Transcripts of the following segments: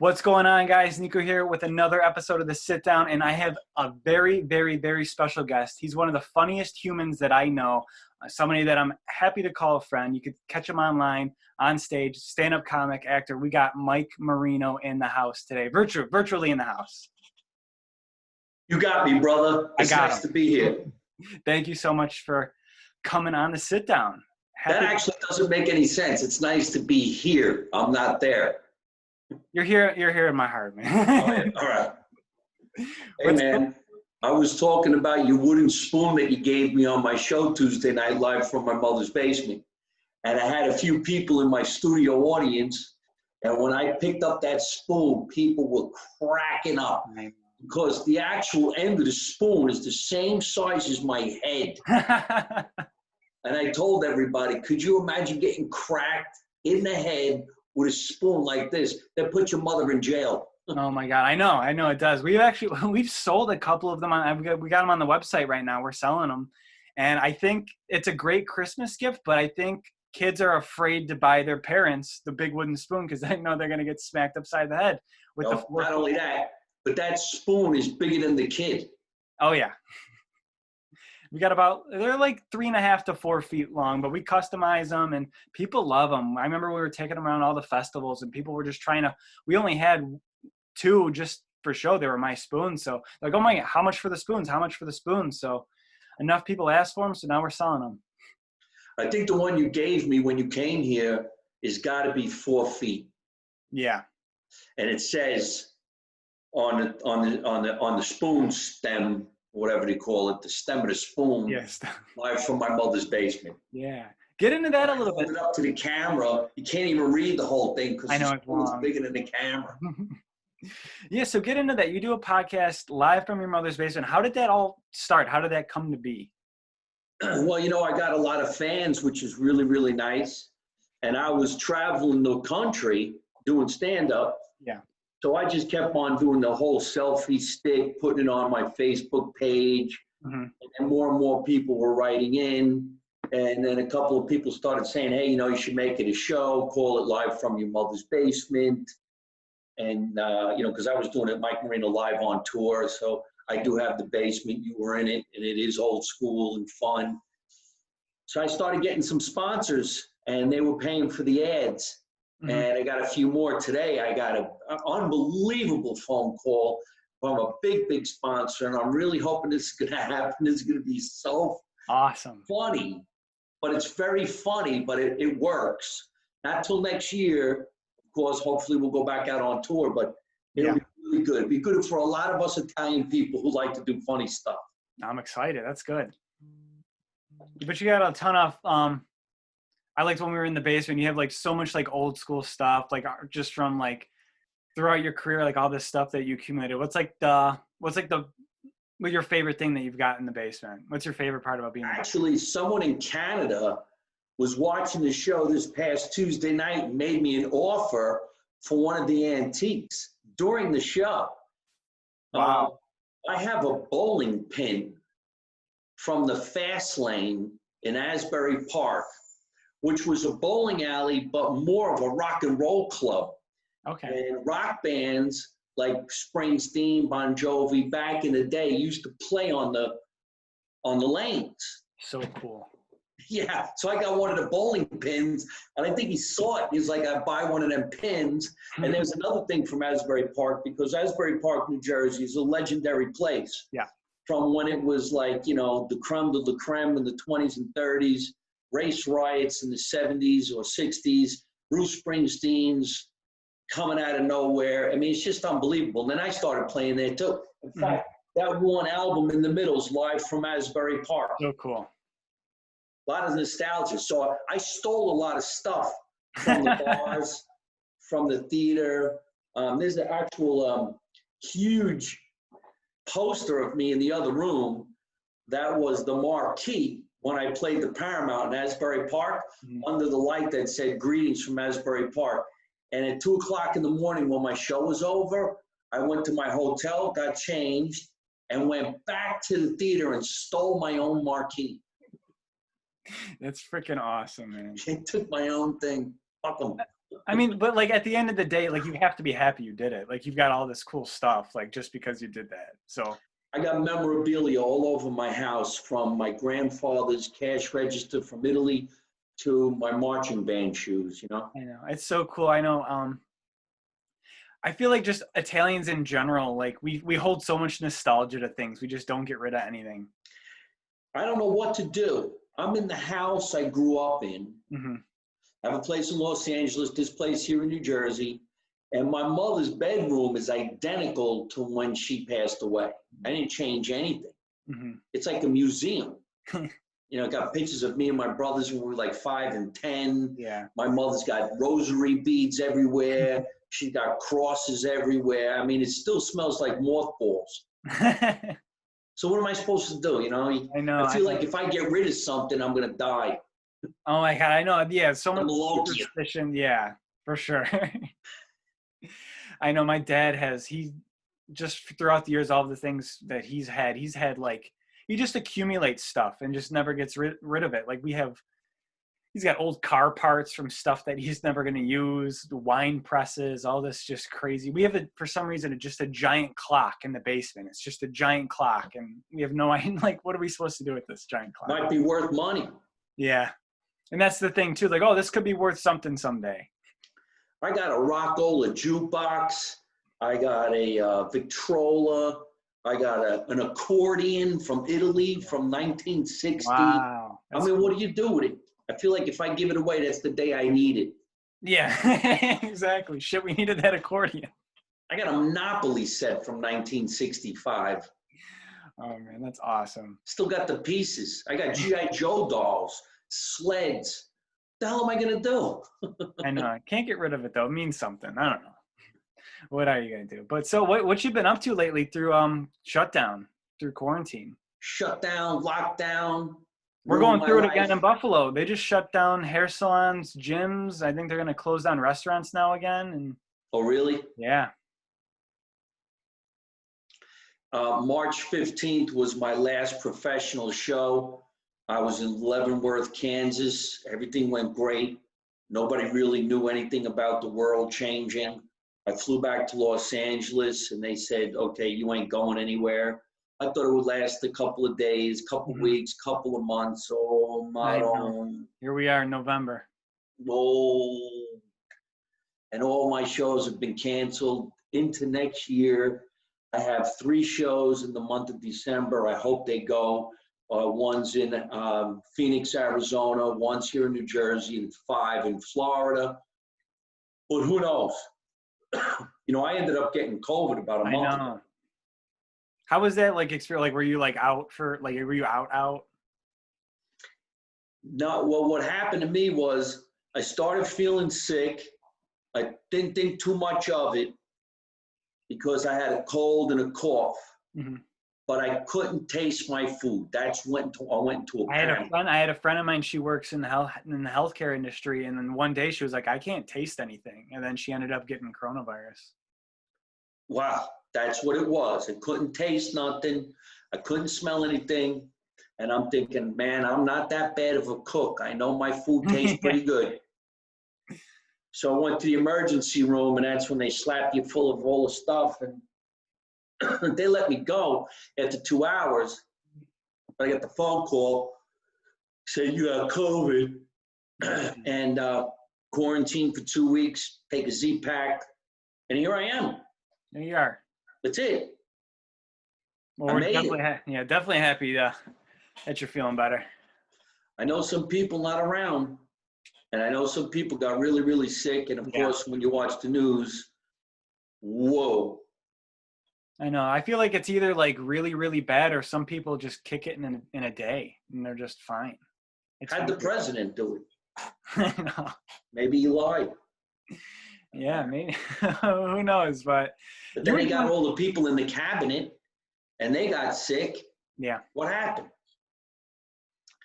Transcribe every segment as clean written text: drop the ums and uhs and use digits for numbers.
What's going on, guys? Nico here with another episode of The Sit Down, and I have a very, very, very special guest. He's one of the funniest humans that I know, somebody that I'm happy to call a friend. You could catch him online, on stage, stand-up comic, actor. We got Mike Marino in the house today, virtually in the house. You got me, brother. It's nice to be here. Thank you so much for coming on The Sit Down. That actually doesn't make any sense. It's nice to be here. I'm not there. You're here in my heart, man. All right. Hey, man, I was talking about your wooden spoon that you gave me on my show Tuesday night live from my mother's basement. And I had a few people in my studio audience. And when I picked up that spoon, people were cracking up because the actual end of the spoon is the same size as my head. And I told everybody, could you imagine getting cracked in the head with a spoon like this? That put your mother in jail. Oh my God, I know it does. We've sold a couple of them. We got them on the website right now. We're selling them. And I think it's a great Christmas gift, but I think kids are afraid to buy their parents the big wooden spoon because they know they're going to get smacked upside the head. Not only that, but that spoon is bigger than the kid. Oh yeah. They're like 3.5 to 4 feet long, but we customize them and people love them. I remember we were taking them around all the festivals and people were just we only had 2 just for show. They were my spoons. So like, oh my God, how much for the spoons? How much for the spoons? So enough people asked for them. So now we're selling them. I think the one you gave me when you came here is gotta be 4 feet. Yeah. And it says on the spoon stem, whatever they call it, the stem of the spoon, yes, live from my mother's basement. Yeah. Get into that a little bit. Hold it up to the camera. You can't even read the whole thing because the spoon is bigger than the camera. Yeah, so get into that. You do a podcast live from your mother's basement. How did that all start? How did that come to be? Well, I got a lot of fans, which is really, really nice. And I was traveling the country doing stand-up. Yeah. So I just kept on doing the whole selfie stick, putting it on my Facebook page. Mm-hmm. And more and more people were writing in. And then a couple of people started saying, hey, you should make it a show, call it Live from Your Mother's Basement. And, because I was doing it, Mike Marino live on tour. So I do have the basement. You were in it, and it is old school and fun. So I started getting some sponsors, and they were paying for the ads. Mm-hmm. And I got a few more today. I got an unbelievable phone call from a big, big sponsor, and I'm really hoping this is going to happen. It's going to be so awesome, funny. But it's very funny, but it works. Not till next year. Of course, hopefully we'll go back out on tour, but it'll be really good. It'll be good for a lot of us Italian people who like to do funny stuff. I'm excited. That's good. But you got a ton of I liked when we were in the basement, you have like so much like old school stuff, like just from like throughout your career, like all this stuff that you accumulated. What's your favorite thing that you've got in the basement? What's your favorite part about being Actually, someone in Canada was watching the show this past Tuesday night and made me an offer for one of the antiques during the show. Wow. I have a bowling pin from the Fast Lane in Asbury Park, which was a bowling alley, but more of a rock and roll club. Okay. And rock bands like Springsteen, Bon Jovi, back in the day used to play on the lanes. So cool. Yeah, so I got one of the bowling pins, and I think he saw it. He's like, I'd buy one of them pins. And there's another thing from Asbury Park, because Asbury Park, New Jersey is a legendary place. Yeah. From when it was like, the creme de la creme in the 20s and 30s, race riots in the 70s or 60s, Bruce Springsteen's coming out of nowhere. I mean, it's just unbelievable. And then I started playing there too. In fact, that one album in the middle is live from Asbury Park. So cool. A lot of nostalgia. So I stole a lot of stuff from the bars, from the theater. There's an actual huge poster of me in the other room. That was the marquee when I played the Paramount in Asbury Park, under the light that said "Greetings from Asbury Park." And at 2:00 in the morning, when my show was over, I went to my hotel, got changed, and went back to the theater and stole my own marquee. That's freaking awesome, man. I took my own thing. Fuck them. I mean, but like at the end of the day, like you have to be happy you did it. Like you've got all this cool stuff, like just because you did that. So I got memorabilia all over my house, from my grandfather's cash register from Italy to my marching band shoes, you know? I know it's so cool. I know. I feel like just Italians in general, like we hold so much nostalgia to things. We just don't get rid of anything. I don't know what to do. I'm in the house I grew up in. Hmm. I have a place in Los Angeles, this place here in New Jersey, and my mother's bedroom is identical to when she passed away. I didn't change anything. Hmm. It's like a museum. You know, got pictures of me and my brothers when we were like 5 and 10. Yeah. My mother's got rosary beads everywhere. She's got crosses everywhere. I mean, it still smells like mothballs. So what am I supposed to do? You know, I know. I feel like if I get rid of something, I'm going to die. Oh my God, I know. Yeah, so much Malokia. superstition. Yeah, for sure. I know my dad he just throughout the years, all the things that he's had like, he just accumulates stuff and just never gets rid of it. Like he's got old car parts from stuff that he's never going to use, the wine presses, all this just crazy. We have, for some reason, just a giant clock in the basement. It's just a giant clock. And we have no idea, like, what are we supposed to do with this giant clock? Might be worth money. Yeah. And that's the thing, too. Like, oh, this could be worth something someday. I got a Rockola jukebox. I got a Victrola. I got an accordion from Italy from 1960. Wow. I mean, what do you do with it? I feel like if I give it away, that's the day I need it. Yeah, exactly. Shit, we needed that accordion. I got a Monopoly set from 1965. Oh, man, that's awesome. Still got the pieces. I got G.I. Joe dolls, sleds. What the hell am I going to do? I know. I can't get rid of it, though. It means something. I don't know. What are you going to do? But so what you been up to lately through shutdown, through quarantine? Shutdown, lockdown. We're going through it again in Buffalo. They just shut down hair salons, gyms. I think they're going to close down restaurants now again. And oh, really? yeah. March 15th was my last professional show. I was in Leavenworth, Kansas. Everything went great. Nobody really knew anything about the world changing. I flew back to Los Angeles and they said, okay, you ain't going anywhere. I thought it would last a couple of days, couple of weeks, couple of months. Oh, my own. Here we are in November. Oh, and all my shows have been canceled into next year. I have 3 shows in the month of December. I hope they go. One's in Phoenix, Arizona. One's here in New Jersey, and 5 in Florida. But who knows? You know, I ended up getting COVID about a month ago. How was that like experience? Like, were you like out for, like, were you out? No, well, what happened to me was I started feeling sick. I didn't think too much of it because I had a cold and a cough, but I couldn't taste my food. That's when I went into a panic. I had a friend of mine. She works in the healthcare industry, and then one day she was like, "I can't taste anything," and then she ended up getting coronavirus. Wow, that's what it was. I couldn't taste nothing. I couldn't smell anything. And I'm thinking, man, I'm not that bad of a cook. I know my food tastes pretty good. So I went to the emergency room, and that's when they slap you full of all the stuff. And they let me go after 2 hours. I got the phone call saying you got COVID and quarantine for 2 weeks, take a Z-Pack. And here I am. There you are. That's it. Well, we're definitely happy that you're feeling better. I know some people not around, and I know some people got really, really sick. And of course, when you watch the news, whoa. I know. I feel like it's either like really, really bad, or some people just kick it in a day and they're just fine. How'd the president do it? I know. Maybe he lied. Yeah, maybe. Who knows? But then they got all the people in the cabinet, and they got sick. Yeah. What happened?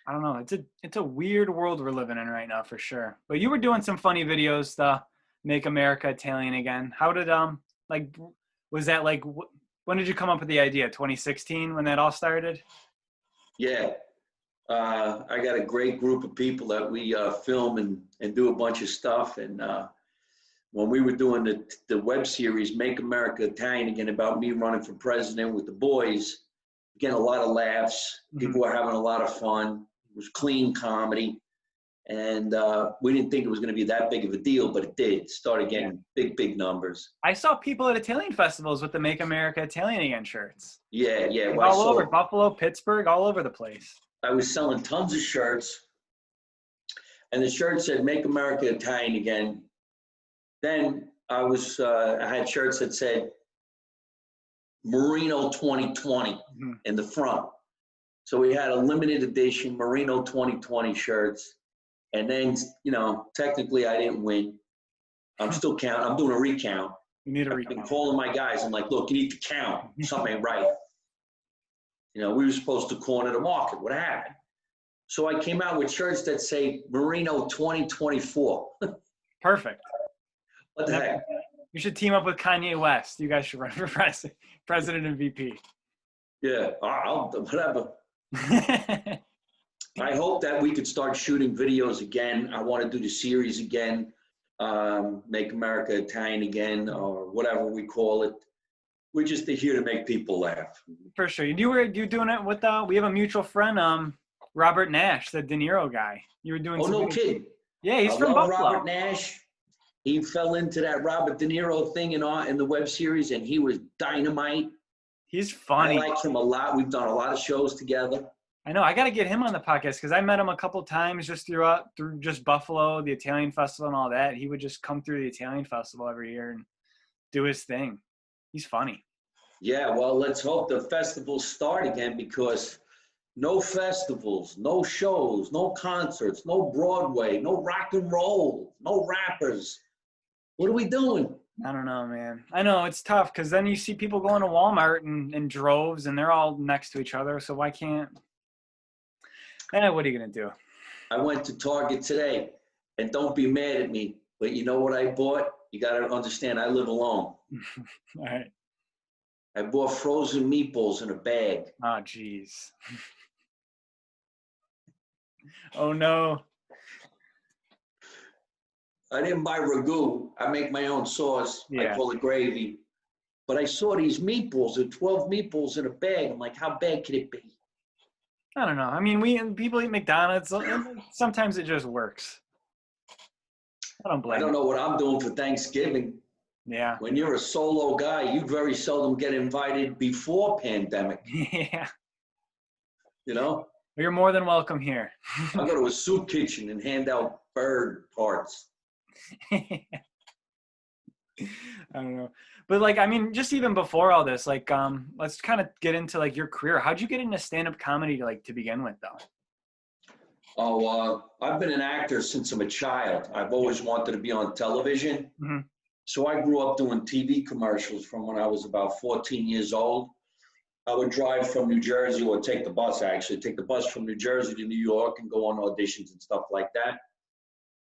I don't know. It's a weird world we're living in right now, for sure. But you were doing some funny videos to make America Italian again. How did like, was that like, when did you come up with the idea? 2016 when that all started? Yeah. I got a great group of people that we film and do a bunch of stuff. And when we were doing the web series, Make America Italian Again, about me running for president with the boys, getting a lot of laughs. People were having a lot of fun. It was clean comedy. And we didn't think it was going to be that big of a deal, but it did. It started getting big numbers. I saw people at Italian festivals with the Make America Italian Again shirts. Yeah. Like all over Buffalo, Pittsburgh, all over the place. I was selling tons of shirts, and the shirt said Make America Italian Again. Then I had shirts that said Marino 2020 in the front. So we had a limited edition Marino 2020 shirts. And then, technically I didn't win. I'm still counting. I'm doing a recount. You need a recount. I've been calling my guys. I'm like, look, you need to count. Something ain't right. We were supposed to corner the market. What happened? So I came out with shirts that say Marino 2024. Perfect. What the heck? You should team up with Kanye West. You guys should run for president and VP. Yeah, whatever. I hope that we could start shooting videos again. I want to do the series again, Make America Italian Again, or whatever we call it. We're just here to make people laugh. For sure. You're doing it with, we have a mutual friend, Robert Nash, the De Niro guy. You were doing. Oh, no kidding. Yeah, he's from Buffalo. Robert Nash. He fell into that Robert De Niro thing in the web series, and he was dynamite. He's funny. I like him a lot. We've done a lot of shows together. I know. I got to get him on the podcast because I met him a couple times just through just Buffalo, the Italian festival and all that. He would just come through the Italian festival every year and do his thing. He's funny. Yeah, well, let's hope the festivals start again, because no festivals, no shows, no concerts, no Broadway, no rock and roll, no rappers. What are we doing? I don't know, man. I know it's tough because then you see people going to Walmart in droves and they're all next to each other. So why can't? What are you going to do? I went to Target today, and don't be mad at me, but you know what I bought? You got to understand, I live alone. All right. I bought frozen meatballs in a bag. Oh, jeez. Oh, no. I didn't buy ragu. I make my own sauce. Yeah. I call it gravy. But I saw these meatballs, 12 meatballs in a bag. I'm like, how bad could it be? I don't know. I mean, people eat McDonald's. Sometimes it just works. I don't blame you. I don't know what I'm doing for Thanksgiving. Yeah. When you're a solo guy, you very seldom get invited before pandemic. Yeah. You're more than welcome here. I go to a soup kitchen and hand out bird parts. I don't know. But just even before all this, let's kind of get into your career. How'd you get into stand-up comedy to begin with though? Oh, I've been an actor since I'm a child. I've always wanted to be on television. Mm-hmm. So I grew up doing TV commercials from when I was about 14 years old. I would drive from New Jersey, or take the bus from New Jersey to New York and go on auditions and stuff like that.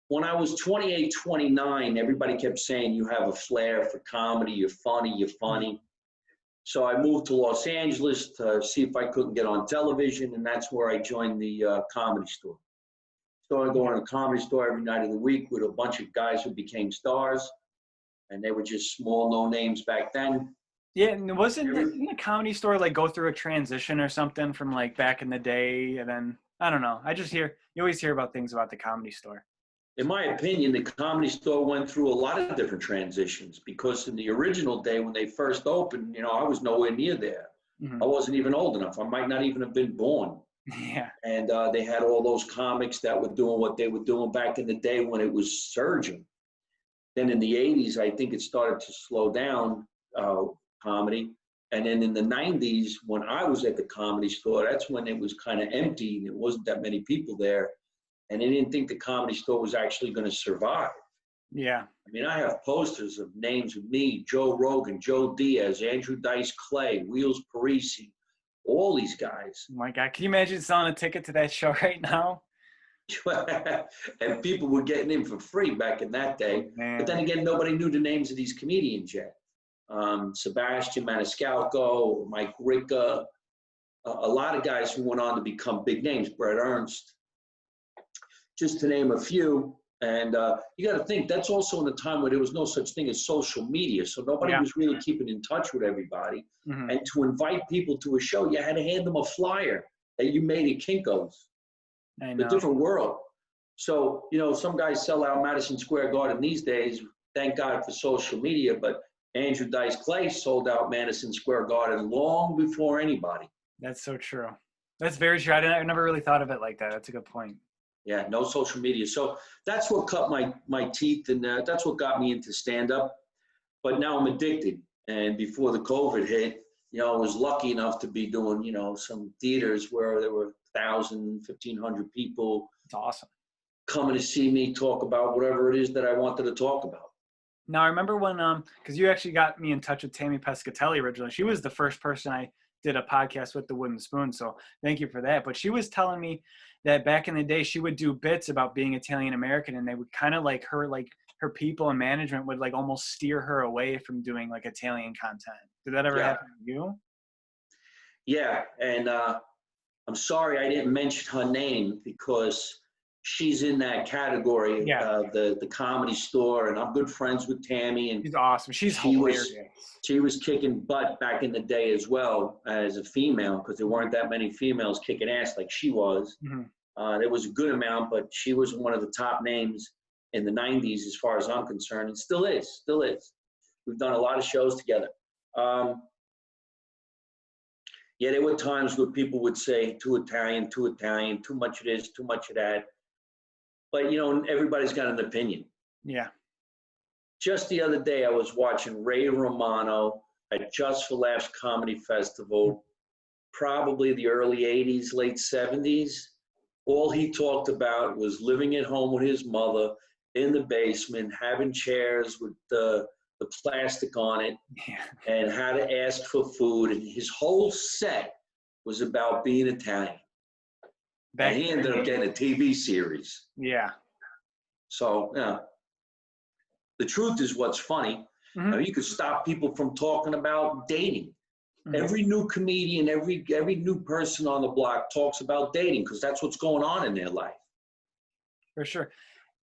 When I was 28, 29, everybody kept saying, you have a flair for comedy, you're funny. So I moved to Los Angeles to see if I couldn't get on television, and that's where I joined the Comedy Store. Started going to the Comedy Store every night of the week with a bunch of guys who became stars, and they were just small, no names back then. Yeah, and didn't the Comedy Store go through a transition or something from back in the day, and then, I don't know. You always hear about things about the Comedy Store. In my opinion, the Comedy Store went through a lot of different transitions, because in the original day when they first opened, I was nowhere near there. Mm-hmm. I wasn't even old enough. I might not even have been born. Yeah. And they had all those comics that were doing what they were doing back in the day when it was surging. Then in the 80s, I think it started to slow down, comedy. And then in the 90s, when I was at the Comedy Store, that's when it was kind of empty and it wasn't that many people there. And they didn't think the Comedy Store was actually going to survive. Yeah. I mean, I have posters of names of me, Joe Rogan, Joe Diaz, Andrew Dice Clay, Wheels Parisi, all these guys. Oh my God. Can you imagine selling a ticket to that show right now? And people were getting in for free back in that day. Man. But then again, nobody knew the names of these comedians yet. Sebastian Maniscalco, Mike Ricca, a lot of guys who went on to become big names, Brett Ernst. Just to name a few. And you got to think that's also in a time where there was no such thing as social media. So nobody was really keeping in touch with everybody. Mm-hmm. And to invite people to a show, you had to hand them a flyer that you made at Kinko's. I know. A different world. So, you know, some guys sell out Madison Square Garden these days. Thank God for social media. But Andrew Dice Clay sold out Madison Square Garden long before anybody. That's so true. That's very true. I never really thought of it like that. That's a good point. Yeah, no social media. So that's what cut my teeth, and that's what got me into stand-up. But now I'm addicted. And before the COVID hit, you know, I was lucky enough to be doing, you know, some theaters where there were 1,000, 1,500 people. It's awesome. Coming to see me talk about whatever it is that I wanted to talk about. Now, I remember when, because you actually got me in touch with Tammy Pescatelli originally. She was the first person I did a podcast with, the Wooden Spoon. So thank you for that. But she was telling me that back in the day, she would do bits about being Italian American, and they would kind of like her people and management would like almost steer her away from doing like Italian content. Did that ever happen to you? Yeah. And I'm sorry I didn't mention her name because she's in that category, the Comedy Store, and I'm good friends with Tammy. And she's awesome. She's hilarious. She was kicking butt back in the day as well as a female, because there weren't that many females kicking ass like she was. Mm-hmm. There was a good amount, but she was one of the top names in the 90s as far as I'm concerned, and still is. We've done a lot of shows together. Yeah, there were times where people would say, too Italian, too much of this, too much of that. But, you know, everybody's got an opinion. Yeah. Just the other day, I was watching Ray Romano at Just for Laughs Comedy Festival, probably the early 80s, late 70s. All he talked about was living at home with his mother in the basement, having chairs with the plastic on it, and how to ask for food. And his whole set was about being Italian. And he ended up getting a TV series. Yeah. So, yeah. The truth is what's funny. Mm-hmm. Now, you could stop people from talking about dating. Mm-hmm. Every new comedian, every new person on the block talks about dating because that's what's going on in their life. For sure.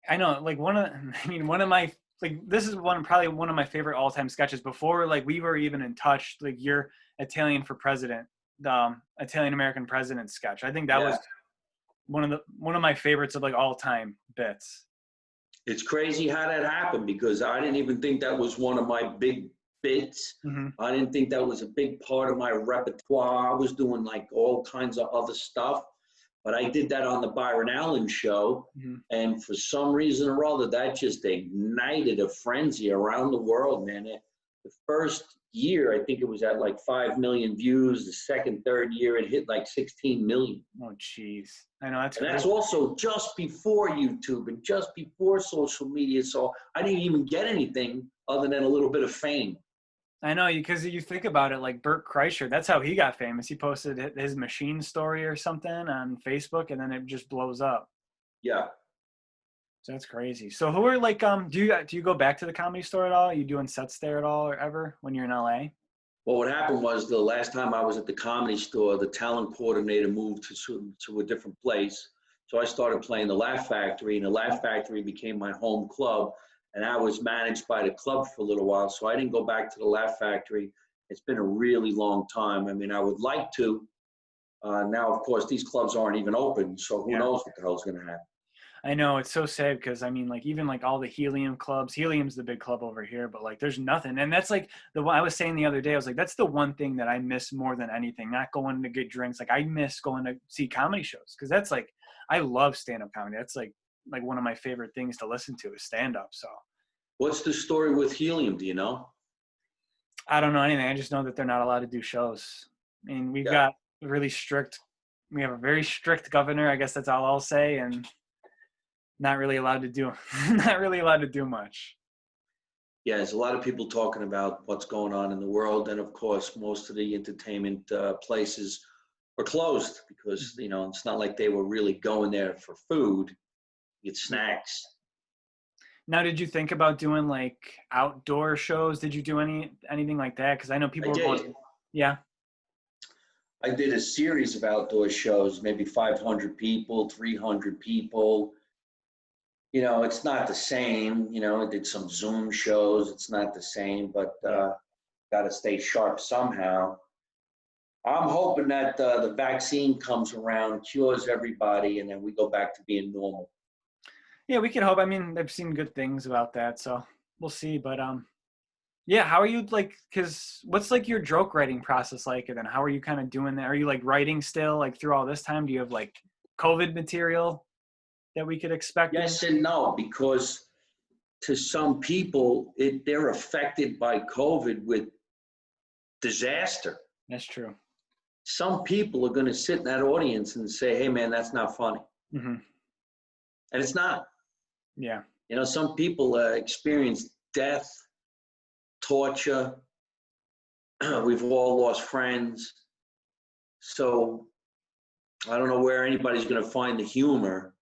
I know, like one of my, like, this is probably one of my favorite all-time sketches before, like, we were even in touch, like, your Italian for President, the Italian American President sketch. I think that was one of my favorites of, like, all-time bits. It's crazy how that happened because I didn't even think that was one of my big bits. Mm-hmm. I didn't think that was a big part of my repertoire. I was doing, like, all kinds of other stuff. But I did that on the Byron Allen show, mm-hmm. and for some reason or other, that just ignited a frenzy around the world, man. The first year, I think it was at like 5 million views. The second, third year, it hit like 16 million. Oh, jeez. I know that's. And that's also just before YouTube and just before social media. So I didn't even get anything other than a little bit of fame. I know, because you think about it, like Bert Kreischer, that's how he got famous. He posted his machine story or something on Facebook, and then it just blows up. Yeah. So that's crazy. So who are, like, do you go back to the Comedy Store at all? Are you doing sets there at all or ever when you're in LA? Well, what happened was the last time I was at the Comedy Store, the talent coordinator moved to a different place. So I started playing the Laugh Factory, and the Laugh Factory became my home club. And I was managed by the club for a little while, so I didn't go back to the Laugh Factory. It's been a really long time. I mean, I would like to. Now, of course, these clubs aren't even open, so who knows what the hell's going to happen. I know, it's so sad because, I mean, like, even like all the Helium clubs, Helium's the big club over here, but like there's nothing. And that's like the one I was saying the other day, I was like, that's the one thing that I miss more than anything, not going to get drinks. Like, I miss going to see comedy shows because that's like, I love stand-up comedy. That's like one of my favorite things to listen to is stand-up. So what's the story with Helium? Do you know? I don't know anything. I just know that they're not allowed to do shows. I mean, we have a very strict governor. I guess that's all I'll say. And not really allowed to do much. Yeah, there's a lot of people talking about what's going on in the world. And of course, most of the entertainment places are closed because, you know, it's not like they were really going there for food, get snacks. Now, did you think about doing like outdoor shows? Did you do anything like that? Because I know people were going. Yeah. I did a series of outdoor shows, maybe 500 people, 300 people. it's not the same. I did some Zoom shows. It's not the same, but got to stay sharp somehow. I'm hoping that the vaccine comes around, cures everybody, and then we go back to being normal. Yeah, we can hope. I mean, I've seen good things about that, so we'll see. But yeah, how are you because what's your joke writing process like? And then how are you kind of doing that? Are you writing still through all this time? Do you have COVID material that we could expect? Yes and no, because to some people, they're affected by COVID with disaster. That's true. Some people are going to sit in that audience and say, hey, man, that's not funny. Mm-hmm. And it's not. Yeah. Some people experience death, torture. We've all lost friends. So I don't know where anybody's going to find the humor.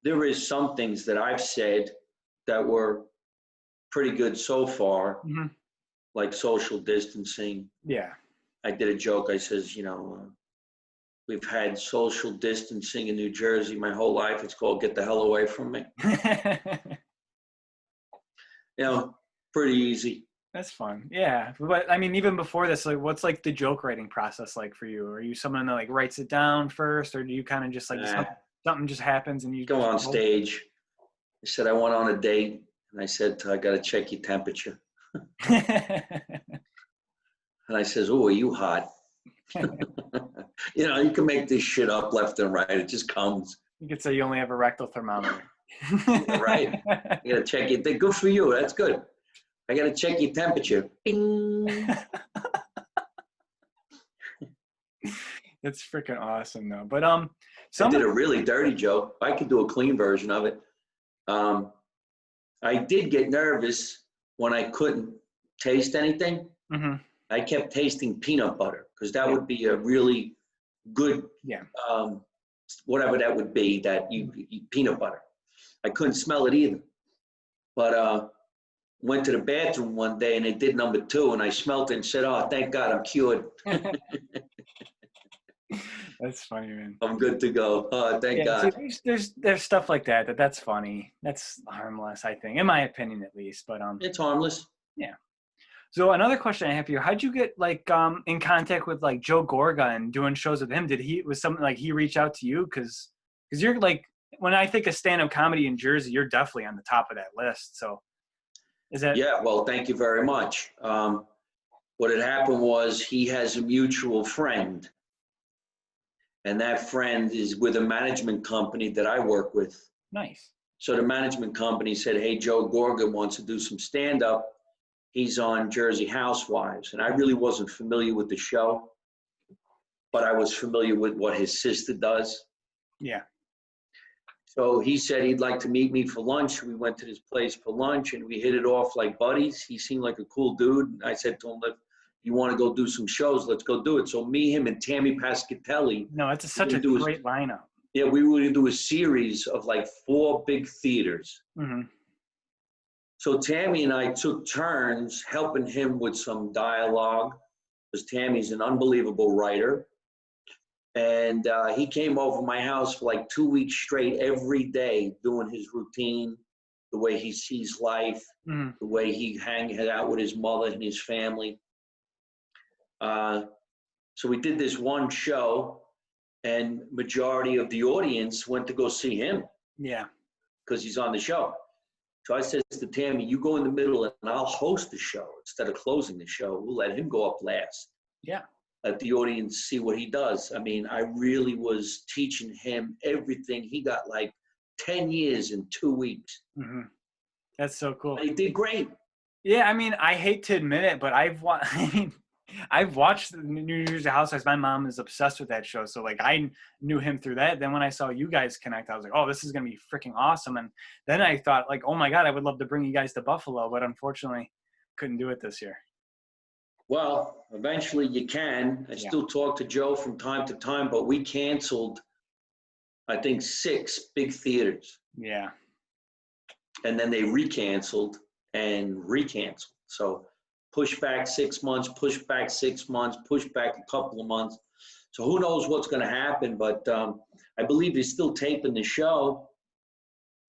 There is some things that I've said that were pretty good so far, like social distancing. Yeah. I did a joke. I says, we've had social distancing in New Jersey my whole life. It's called Get the Hell Away From Me. Pretty easy. That's fun. Yeah. But I mean, even before this, what's the joke writing process like for you? Are you someone that writes it down first, or do you kind of just something just happens and you go on stage? I said, I went on a date and I said, I got to check your temperature. And I says, oh, are you hot? You can make this shit up left and right. It just comes. You could say you only have a rectal thermometer. Yeah, right. You got to check it. Good for you. That's good. I got to check your temperature. Bing. That's freaking awesome, though. But I did a really dirty joke. I could do a clean version of it. I did get nervous when I couldn't taste anything. Mm-hmm. I kept tasting peanut butter because that would be a really good, whatever that would be, that you eat peanut butter. I couldn't smell it either. But went to the bathroom one day and it did number 2 and I smelled it and said, oh, thank God I'm cured. That's funny, man. I'm good to go. Thank God. See, there's stuff like that's funny. That's harmless, I think, in my opinion, at least. But it's harmless. Yeah. So another question I have for you: how'd you get in contact with Joe Gorga and doing shows with him? Was something he reach out to you? Because you're when I think of stand-up comedy in Jersey, you're definitely on the top of that list. So is that? Yeah. Well, thank you very much. What had happened was he has a mutual friend. And that friend is with a management company that I work with. Nice. So the management company said, hey, Joe Gorga wants to do some stand-up. He's on Jersey Housewives. And I really wasn't familiar with the show, but I was familiar with what his sister does. Yeah. So he said he'd like to meet me for lunch. We went to this place for lunch and we hit it off like buddies. He seemed like a cool dude. And I said to him, you want to go do some shows, let's go do it. So me, him, and Tammy Pascatelli. No, it's such a great lineup. Yeah, we were going to do a series of 4 big theaters. Mm-hmm. So Tammy and I took turns helping him with some dialogue, because Tammy's an unbelievable writer. And he came over my house for 2 weeks straight every day doing his routine, the way he sees life, the way he hangs out with his mother and his family. So we did this one show, and majority of the audience went to go see him. Yeah. Because he's on the show. So I said to Tammy, you go in the middle and I'll host the show. Instead of closing the show, we'll let him go up last. Yeah. Let the audience see what he does. I mean, I really was teaching him everything. He got 10 years in 2 weeks. Mm-hmm. That's so cool. And he did great. Yeah, I mean, I hate to admit it, but I've watched the New Jersey Housewives. My mom is obsessed with that show. So I knew him through that. Then when I saw you guys connect, I was like, oh, this is going to be freaking awesome. And then I thought oh my God, I would love to bring you guys to Buffalo, but unfortunately couldn't do it this year. Well, eventually you can. I still talk to Joe from time to time, but we canceled, I think, 6 big theaters. Yeah. And then they recanceled and recanceled. So push back 6 months, push back 6 months, push back a couple of months. So who knows what's going to happen, but I believe they're still taping the show.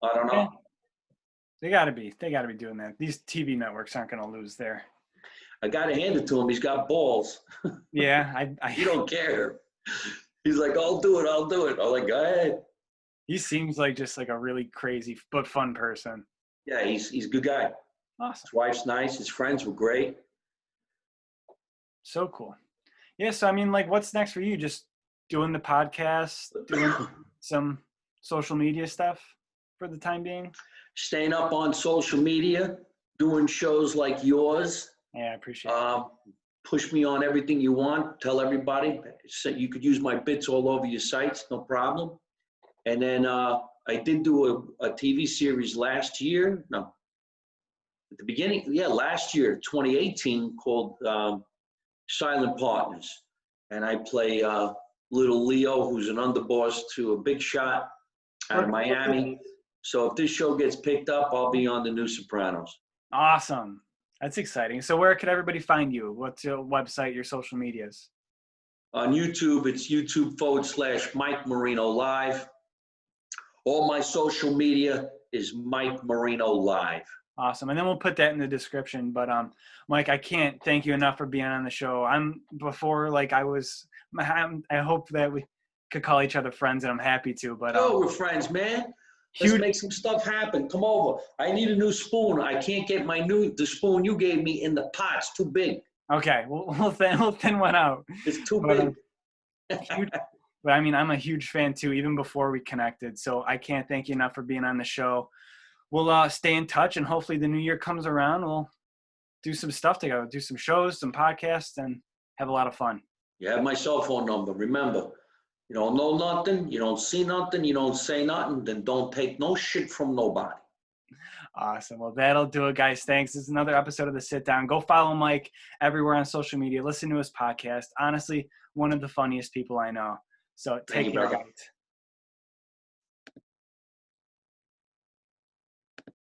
I don't Yeah. know. They gotta be doing that. These TV networks aren't gonna lose there. I got to hand it to him. He's got balls. Yeah, He don't care. He's like, I'll do it. I'll do it. I'm like, go ahead. he seems like just like a really crazy but fun person. Yeah, he's a good guy. Awesome. His wife's nice. His friends were great. So cool. Yeah, so I mean, like, what's next for you? Just doing the podcast, doing some social media stuff for the time being? Staying up on social media, doing shows like yours. Yeah, I appreciate it. Push me on everything you want. Tell everybody. So you could use my bits all over your sites, no problem. And then I did do a TV series last year. No, at the beginning, last year, 2018, called Silent Partners. And I play little Leo, who's an underboss to a big shot out of Miami. So if this show gets picked up, I'll be on the new Sopranos. Awesome. That's exciting. So where could everybody find you? What's your website, your social medias? On YouTube, it's YouTube.com/Mike Marino Live. All my social media is Mike Marino Live. Awesome. And then we'll put that in the description. But Mike, I can't thank you enough for being on the show. I hope that we could call each other friends, and I'm happy to. But we're friends, man. Let's make some stuff happen. Come over. I need a new spoon. I can't get the spoon you gave me in the pot. It's too big. Okay, we'll thin one out. It's too big. But I mean, I'm a huge fan too, even before we connected. So I can't thank you enough for being on the show. We'll stay in touch, and hopefully the new year comes around. We'll do some stuff together, do some shows, some podcasts, and have a lot of fun. You have my cell phone number. Remember, you don't know nothing, you don't see nothing, you don't say nothing, then don't take no shit from nobody. Awesome. Well, that'll do it, guys. Thanks. This is another episode of The Sit Down. Go follow Mike everywhere on social media. Listen to his podcast. Honestly, one of the funniest people I know. So take care, guys.